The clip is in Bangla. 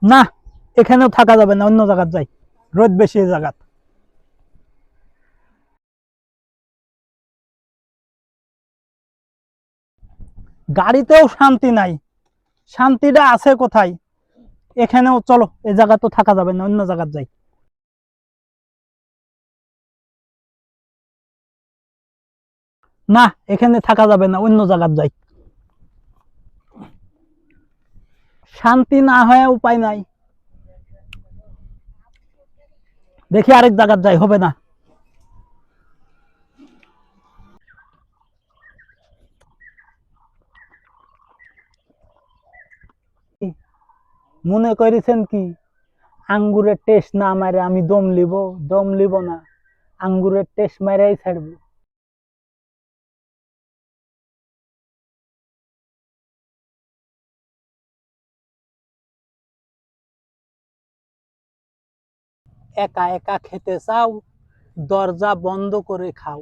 না, এখানেও থাকা যাবে না, অন্য জায়গায় যাই, রোদ বেশি এই জায়গা। গাড়িতেও শান্তি নাই, শান্তিটা আছে কোথায়? এখানেও চলো, এই জায়গা তো থাকা যাবে না, অন্য জায়গায় যাই। না, এখানে থাকা যাবে না, অন্য জায়গায় যাই। শান্তি না হয় উপায় নাই, দেখি আরেক জায়গায় যাই, হবে না। মনে করেছেন কি আঙ্গুরের টেস্ট না মারে আমি দম লিব? দম লিব না, আঙ্গুরের টেস্ট মারাই ছাড়বো। একা একা খেতে চাও, দরজা বন্ধ করে খাও।